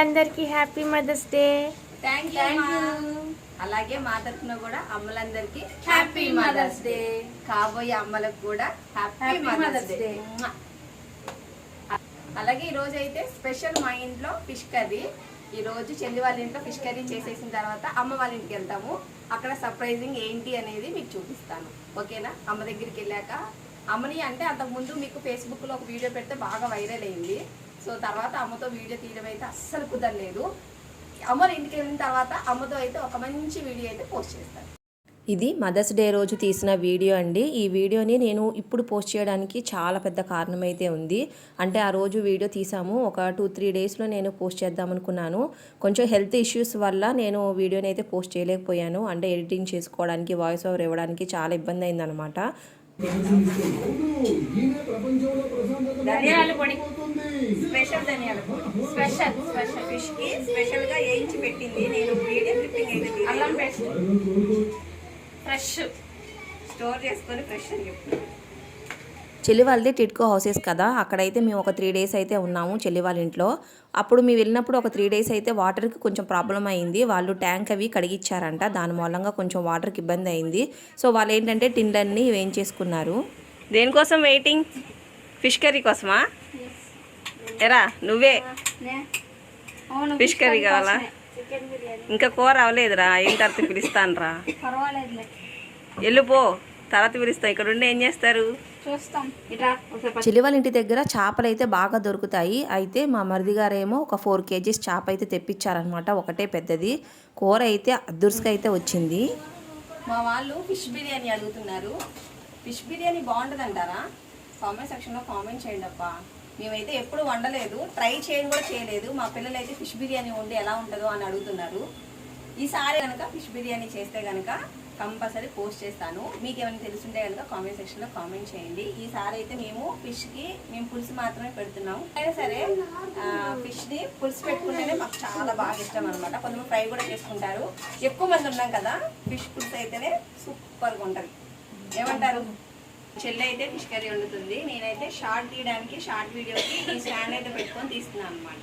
అమ్మలందరికీ happy Mother's Day. Thank you. అలాగే మా తరఫున కూడా అమ్మలందరికీ హ్యాపీ మదర్స్ డే. కాబోయే అమ్మలకు కూడా హ్యాపీ మదర్స్ డే. అలాగే ఈరోజు అయితే స్పెషల్ మా ఇంట్లో ఫిష్ కర్రీ. ఈరోజు చెల్లి వాళ్ళ ఇంట్లో ఫిష్ కర్రీ చేసేసిన తర్వాత అమ్మ వాళ్ళ ఇంటికి వెళ్తాము. అక్కడ సర్ప్రైజింగ్ ఏంటి అనేది మీకు చూపిస్తాను, ఓకేనా? అమ్మ దగ్గరికి వెళ్ళాక అమ్మని అంటే అంతకుముందు మీకు ఫేస్బుక్లో ఒక వీడియో పెడితే బాగా వైరల్ అయింది. సో తర్వాత అమ్మతో వీడియో తీయడం అయితే అస్సలు కుదరలేదు. అమ్మ ఇంటికి వెళ్ళిన తర్వాత అమ్మతో అయితే ఒక మంచి వీడియో అయితే పోస్ట్ చేస్తాను. ఇది మదర్స్ డే రోజు తీసిన వీడియో అండి. ఈ వీడియోని నేను ఇప్పుడు పోస్ట్ చేయడానికి చాలా పెద్ద కారణం అయితే ఉంది. అంటే ఆ రోజు వీడియో తీసాము, ఒక 2-3 డేస్లో నేను పోస్ట్ చేద్దాం అనుకున్నాను. కొంచెం హెల్త్ ఇష్యూస్ వల్ల నేను వీడియోని అయితే పోస్ట్ చేయలేకపోయాను. అంటే ఎడిటింగ్ చేసుకోవడానికి, వాయిస్ ఓవర్ ఇవ్వడానికి చాలా ఇబ్బంది అయిందనమాట. ధనియాల పొడి, స్పెషల్ ధనియాల పొడి, స్పెషల్ ఫిష్ కి స్పెషల్ గా వేయించి పెట్టింది. నేను వీడియో క్లిప్పింగ్ అయితే అల్లం పేస్ట్ ఫ్రెష్ స్టోర్ చేసుకొని ఫ్రెష్ అని చెప్తాను. చెల్లి వాళ్ళది టిట్కో హౌసెస్ కదా, అక్కడైతే మేము ఒక 3 డేస్ అయితే ఉన్నాము చెల్లి వాళ్ళ ఇంట్లో. అప్పుడు మేము వెళ్ళినప్పుడు ఒక 3 డేస్ అయితే వాటర్కి కొంచెం ప్రాబ్లం అయింది. వాళ్ళు ట్యాంక్ అవి కడిగిచ్చారంట, దాని మూలంగా కొంచెం వాటర్కి ఇబ్బంది అయింది. సో వాళ్ళు ఏంటంటే టిన్లన్నీ వేయించేసుకున్నారు. దేనికోసం వెయిటింగ్? ఫిష్ కర్రీ కోసమా? ఎరా నువ్వే ఫిష్ కర్రీ కావాలా? ఇంకా కూర అవ్వలేదురా, ఏం తర్వాత పిలుస్తాను రా. వెళ్ళిపో, తర్వాత పిలుస్తాం. ఇక్కడ ఉండి ఏం చేస్తారు చూస్తాం. చెల్లి వాళ్ళ ఇంటి దగ్గర చేపలు అయితే బాగా దొరుకుతాయి. అయితే మా మరిది గారేమో ఒక 4 kgs చేప అయితే తెప్పించారనమాట, ఒకటే పెద్దది. కూర అయితే అదుర్స్గా అయితే వచ్చింది. మా వాళ్ళు ఫిష్ బిర్యానీ అడుగుతున్నారు. ఫిష్ బిర్యానీ బాగుంటుంది అంటారా? కామెంట్ సెక్షన్లో కామెంట్ చేయండి అబ్బా. మేమైతే ఎప్పుడు వండలేదు, ట్రై చేయడం కూడా చేయలేదు. మా పిల్లలు అయితే ఫిష్ బిర్యానీ వండి ఎలా ఉంటుందో అని అడుగుతున్నారు. ఈసారి కనుక ఫిష్ బిర్యానీ చేస్తే కనుక కంపల్సరీ పోస్ట్ చేస్తాను. మీకు ఏమైనా తెలుసుంటే కనుక కామెంట్ సెక్షన్లో కామెంట్ చేయండి. ఈసారి అయితే మేము ఫిష్కి పులుసు మాత్రమే పెడుతున్నాము. అయినా సరే ఫిష్ని పులుసు పెట్టుకుంటేనే మాకు చాలా బాగా ఇష్టం అనమాట. కొంతమంది ఫ్రై కూడా చేసుకుంటారు. ఎక్కువ మంది ఉన్నాం కదా, ఫిష్ పులుసు అయితేనే సూపర్గా ఉంటుంది. ఏమంటారు? చెల్లి అయితే ఫిష్ కర్రీ వండుతుంది. నేనైతే షార్ట్ తీయడానికి, షార్ట్ వీడియోకి ఈ స్టాండ్ అయితే పెట్టుకొని తీస్తున్నాను అనమాట.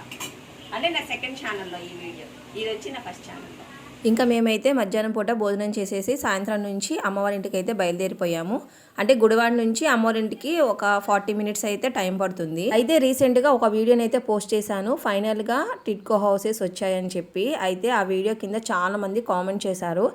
అంటే నా సెకండ్ ఛానల్లో ఈ వీడియో, ఇది వచ్చి నా ఫస్ట్ ఛానల్లో. ఇంకా మేమైతే మధ్యాహ్నం పూట భోజనం చేసేసి సాయంత్రం నుంచి అమ్మవారి ఇంటికి అయితే బయలుదేరిపోయాము. అంటే గుడివాడ నుంచి అమ్మవారి ఇంటికి ఒక 40 మినిట్స్ అయితే టైం పడుతుంది. అయితే రీసెంట్గా ఒక వీడియోని అయితే పోస్ట్ చేశాను, ఫైనల్గా టిట్కో హౌసెస్ వచ్చాయని చెప్పి. అయితే ఆ వీడియో కింద చాలా మంది కామెంట్ చేశారు,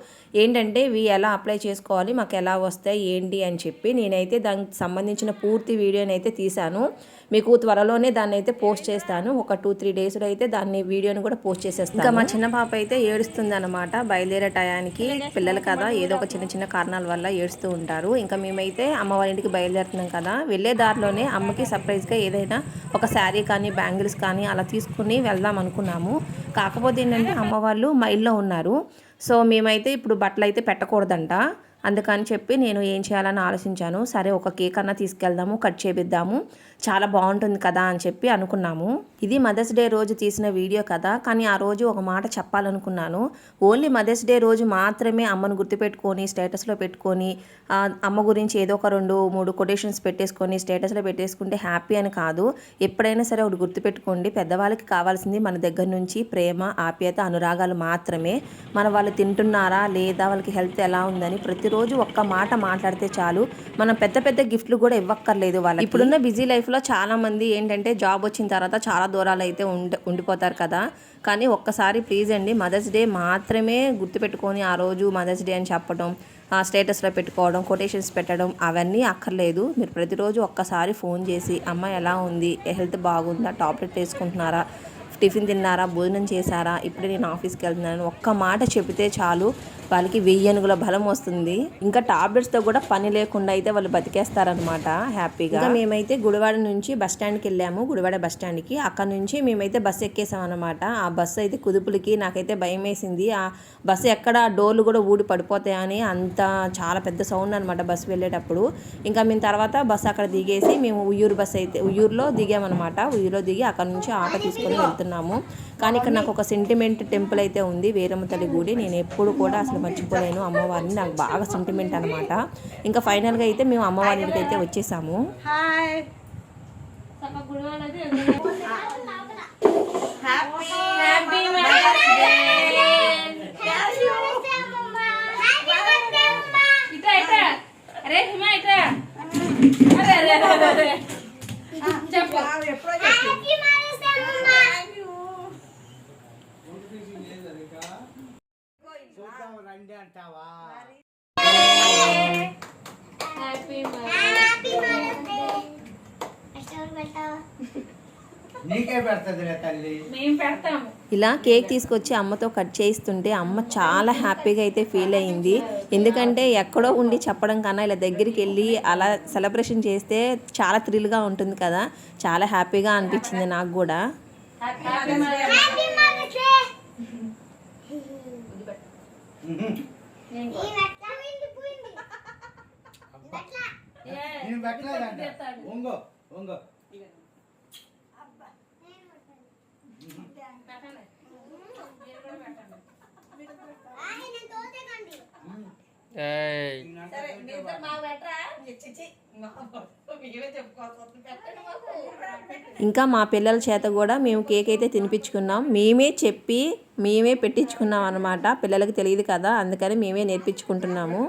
ఏంటంటే ఇవి ఎలా అప్లై చేసుకోవాలి, మాకు ఎలా వస్తాయి ఏంటి అని చెప్పి. నేనైతే దానికి సంబంధించిన పూర్తి వీడియోని అయితే తీశాను. మీకు త్వరలోనే దాన్ని అయితే పోస్ట్ చేస్తాను. ఒక 2-3 డేస్లో అయితే దాన్ని వీడియోని కూడా పోస్ట్ చేసేస్తాను. ఇంకా మా చిన్న పాప అయితే ఏడుస్తుంది అనమాట. బయలుదేరే టయానికి పిల్లలు కదా, ఏదో ఒక చిన్న చిన్న కారణాల వల్ల ఏడుస్తూ ఉంటారు. ఇంకా మేమైతే అమ్మవారి ఇంటికి బయలుదేరుతున్నాం కదా, వెళ్ళే దారిలోనే అమ్మకి సర్ప్రైజ్గా ఏదైనా ఒక శారీ కానీ బ్యాంగిల్స్ కానీ అలా తీసుకుని వెళ్దాం అనుకున్నాము. కాకపోతే ఏంటంటే అమ్మ వాళ్ళు మైల్లో ఉన్నారు. సో మేమైతే ఇప్పుడు బట్టలు అయితే పెట్టకూడదంట. అందుకని చెప్పి నేను ఏం చేయాలని ఆలోచించాను. సరే ఒక కేక్ అన్నా తీసుకెళ్దాము, కట్ చేపిద్దాము, చాలా బాగుంటుంది కదా అని చెప్పి అనుకున్నాము. ఇది మదర్స్ డే రోజు తీసిన వీడియో కదా, కానీ ఆ రోజు ఒక మాట చెప్పాలనుకున్నాను. ఓన్లీ మదర్స్ డే రోజు మాత్రమే అమ్మను గుర్తుపెట్టుకొని స్టేటస్లో పెట్టుకొని అమ్మ గురించి ఏదో ఒక 2-3 కొటేషన్స్ పెట్టేసుకొని స్టేటస్లో పెట్టేసుకుంటే హ్యాపీ అని కాదు. ఎప్పుడైనా సరే ఒకటి గుర్తుపెట్టుకోండి, పెద్దవాళ్ళకి కావాల్సింది మన దగ్గర నుంచి ప్రేమ, ఆప్యాయత, అనురాగాలు మాత్రమే. వాళ్ళు తింటున్నారా లేదా, వాళ్ళకి హెల్త్ ఎలా ఉందని ప్రతిరోజు ఒక్క మాట మాట్లాడితే చాలు. మనం పెద్ద పెద్ద గిఫ్ట్లు కూడా ఇవ్వక్కర్లేదు వాళ్ళకి. ఇప్పుడున్న బిజీ లైఫ్లో చాలామంది ఏంటంటే జాబ్ వచ్చిన తర్వాత చాలా దూరాలు అయితే ఉండిపోతారు కదా. కానీ ఒక్కసారి ప్లీజ్ అండి, మదర్స్ డే మాత్రమే గుర్తుపెట్టుకొని ఆ రోజు మదర్స్ డే అని చెప్పడం, స్టేటస్లో పెట్టుకోవడం, కొటేషన్స్ పెట్టడం అవన్నీ అక్కర్లేదు. మీరు ప్రతిరోజు ఒక్కసారి ఫోన్ చేసి అమ్మ ఎలా ఉంది, హెల్త్ బాగుందా, టాబ్లెట్ వేసుకుంటున్నారా, టిఫిన్ తిన్నారా, భోజనం చేశారా, ఇప్పుడే నేను ఆఫీస్కి వెళ్తున్నాను, ఒక్క మాట చెబితే చాలు. వాళ్ళకి 1000 ఏనుగుల బలం వస్తుంది. ఇంకా టాబ్లెట్స్తో కూడా పని లేకుండా అయితే వాళ్ళు బతికేస్తారనమాట హ్యాపీగా. మేమైతే గుడివాడ నుంచి బస్ స్టాండ్కి వెళ్ళాము, గుడివాడ బస్ స్టాండ్కి. అక్కడ నుంచి మేమైతే బస్సు ఎక్కేసాం అనమాట. ఆ బస్సు అయితే కుదుపులకి నాకైతే భయం వేసింది. ఆ బస్సు ఎక్కడ డోర్లు కూడా ఊడి పడిపోతాయని, అంత చాలా పెద్ద సౌండ్ అనమాట బస్సు వెళ్ళేటప్పుడు. ఇంకా మేము తర్వాత బస్సు అక్కడ దిగేసి మేము ఉయ్యూరులో దిగామన్నమాట. ఉయ్యూరులో దిగి అక్కడ నుంచి ఆటో తీసుకొని వెళ్తున్నాము. కానీ ఇక్కడ నాకు ఒక సెంటిమెంట్ టెంపుల్ అయితే ఉంది, వీరమ్మ తల్లి గుడి. నేను ఎప్పుడు కూడా అసలు మర్చిపోలేను అమ్మవారిని, నాకు బాగా సెంటిమెంట్ అనమాట. ఇంకా ఫైనల్గా అయితే మేము అమ్మవారి ఇంటికి అయితే వచ్చేసాము. హ్యాపీ ఎప్పుడో చెప్పి రండి అంటావా? నీకే పెడతది తల్లి. ఇలా కేక్ తీసుకొచ్చి అమ్మతో కట్ చేయిస్తుంటే అమ్మ చాలా హ్యాపీగా అయితే ఫీల్ అయ్యింది. ఎందుకంటే ఎక్కడో ఉండి చెప్పడం కన్నా ఇలా దగ్గరికి వెళ్ళి అలా సెలబ్రేషన్ చేస్తే చాలా థ్రిల్గా ఉంటుంది కదా. చాలా హ్యాపీగా అనిపించింది నాకు కూడా. నేను పెట్టలేదంట. ఒంగో ఒంగో. సరే మీరు మాకు పెట్టరా? చిచ్చి మీరే చెప్పుకోవచ్చు. పెట్టండి మాకు. ఇంకా మా పిల్లల చేత కూడా మేము కేక్ అయితే తినిపించుకున్నాం. మేమే చెప్పి మేమే పెట్టించుకున్నాం అనమాట. పిల్లలకి తెలియదు కదా, అందుకని మేమే నేర్పించుకుంటున్నాము.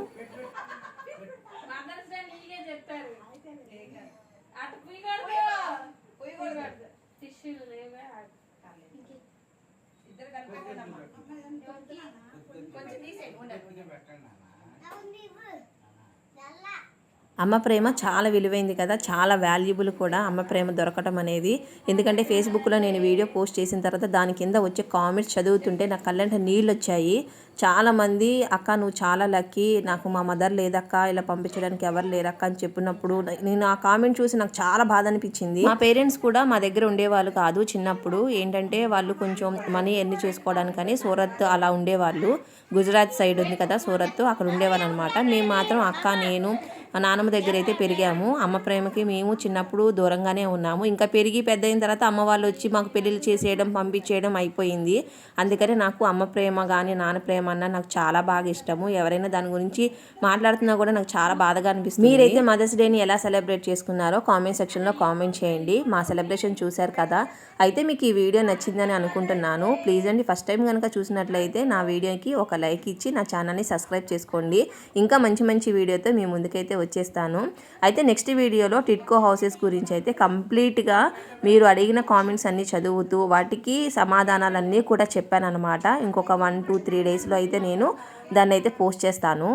అమ్మ ప్రేమ చాలా విలువైంది కదా, చాలా వాల్యుబుల్ కూడా అమ్మ ప్రేమ దొరకటం అనేది. ఎందుకంటే ఫేస్బుక్లో నేను వీడియో పోస్ట్ చేసిన తర్వాత దాని కింద వచ్చే కామెంట్స్ చదువుతుంటే నాకు కళ్ళంట నీళ్ళు వచ్చాయి. చాలామంది అక్క నువ్వు చాలా లక్కీ, నాకు మా మదర్ లేదక్క, ఇలా పంపించడానికి ఎవరు లేరక్క అని చెప్పినప్పుడు నేను ఆ కామెంట్ చూసి నాకు చాలా బాధ అనిపించింది. మా పేరెంట్స్ కూడా మా దగ్గర ఉండేవాళ్ళు కాదు చిన్నప్పుడు. ఏంటంటే వాళ్ళు కొంచెం మనీ ఎర్న్ చేసుకోవడానికని సూరత్ అలా ఉండేవాళ్ళు. గుజరాత్ సైడ్ ఉంది కదా సూరత్, అక్కడ ఉండేవాళ్ళు అనమాట. మేము మాత్రం అక్క నేను మా నాన్నమ్మ దగ్గర అయితే పెరిగాము. అమ్మ ప్రేమకి మేము చిన్నప్పుడు దూరంగానే ఉన్నాము. ఇంకా పెరిగి పెద్ద అయిన తర్వాత అమ్మ వాళ్ళు వచ్చి మాకు పెళ్ళిళ్ళు చేసేయడం పంపించేయడం అయిపోయింది. అందుకని నాకు అమ్మ ప్రేమ కానీ నాన్న ప్రేమ అన్న నాకు చాలా బాగా ఇష్టము. ఎవరైనా దాని గురించి మాట్లాడుతున్నా కూడా నాకు చాలా బాధగా అనిపిస్తుంది. మీరైతే మదర్స్ డేని ఎలా సెలబ్రేట్ చేసుకున్నారో కామెంట్ సెక్షన్లో కామెంట్ చేయండి. మా సెలబ్రేషన్ చూశారు కదా, అయితే మీకు ఈ వీడియో నచ్చిందని అనుకుంటున్నాను. ప్లీజ్ అండి, ఫస్ట్ టైం కనుక చూసినట్లయితే నా వీడియోకి ఒక లైక్ ఇచ్చి నా ఛానల్ని సబ్స్క్రైబ్ చేసుకోండి. ఇంకా మంచి మంచి వీడియోతో మీ ముందుకైతే వచ్చేస్తాను. అయితే నెక్స్ట్ వీడియోలో టిట్కో హౌసెస్ గురించి అయితే కంప్లీట్గా మీరు అడిగిన కామెంట్స్ అన్నీ చదువుతూ వాటికి సమాధానాలన్నీ కూడా చెప్పాను అనమాట. ఇంకొక 1-2-3 డేస్లో అయితే నేను దాన్ని అయితే పోస్ట్ చేస్తాను.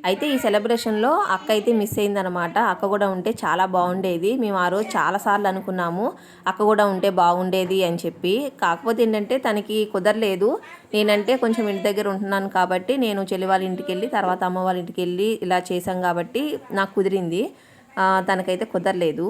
అయితే ఈ సెలబ్రేషన్లో అక్క అయితే మిస్ అయిందనమాట. అక్క కూడా ఉంటే చాలా బాగుండేది. మేము ఆ రోజు చాలాసార్లు అనుకున్నాము అక్క కూడా ఉంటే బాగుండేది అని చెప్పి. కాకపోతే ఏంటంటే తనకి కుదరలేదు. నేనంటే కొంచెం ఇంటి దగ్గర ఉంటున్నాను కాబట్టి నేను చెల్లి వాళ్ళ ఇంటికి వెళ్ళి తర్వాత అమ్మ వాళ్ళ ఇంటికి వెళ్ళి ఇలా చేశాం కాబట్టి నాకు కుదిరింది. తనకైతే కుదరలేదు.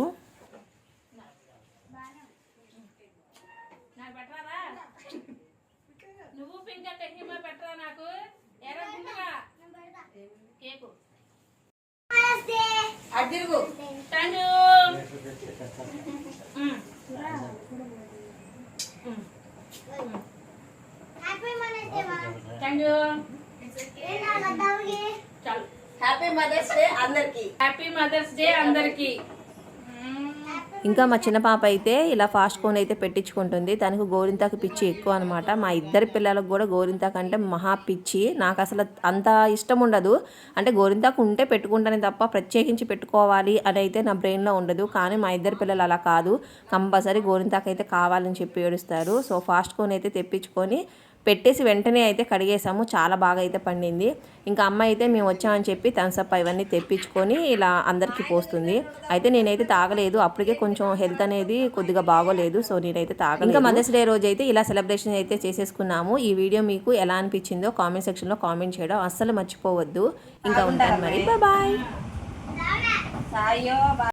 హ్యాపీ మదర్స్ డే అందరికి. హ్యాపీ మదర్స్ డే అందరికి. ఇంకా మా చిన్న పాప అయితే ఇలా ఫాస్ట్ కోన్ అయితే పెట్టించుకుంటుంది. దానికి గోరింతాకు పిచ్చి ఎక్కువ అనమాట. మా ఇద్దరి పిల్లలకు కూడా గోరింతాకు అంటే మహా పిచ్చి. నాకు అసలు అంత ఇష్టం ఉండదు. అంటే గోరింతాకు ఉంటే పెట్టుకుంటానే తప్ప ప్రత్యేకించి పెట్టుకోవాలి అని అయితే నా బ్రెయిన్లో ఉండదు. కానీ మా ఇద్దరు పిల్లలు అలా కాదు, కంపల్సరీ గోరింతాకు అయితే కావాలని చెప్పి ఏడుస్తారు. సో ఫాస్ట్ కోన్ అయితే తెప్పించుకొని పెట్టేసి వెంటనే అయితే కడిగేసాము. చాలా బాగా అయితే పండింది. ఇంకా అమ్మ అయితే మేము వచ్చామని చెప్పి థమ్స్అప్ ఇవన్నీ తెప్పించుకొని ఇలా అందరికీ పోస్తుంది. అయితే నేనైతే తాగలేదు, అప్పటికే కొంచెం హెల్త్ అనేది కొద్దిగా బాగోలేదు. సో నేనైతే తాగలేదు. ఇంకా మదర్స్ డే రోజు అయితే ఇలా సెలబ్రేషన్ అయితే చేసేసుకున్నాము. ఈ వీడియో మీకు ఎలా అనిపించిందో కామెంట్ సెక్షన్లో కామెంట్ చేయడం అస్సలు మర్చిపోవద్దు. ఇంకా ఉంటాను మరి, బాయ్.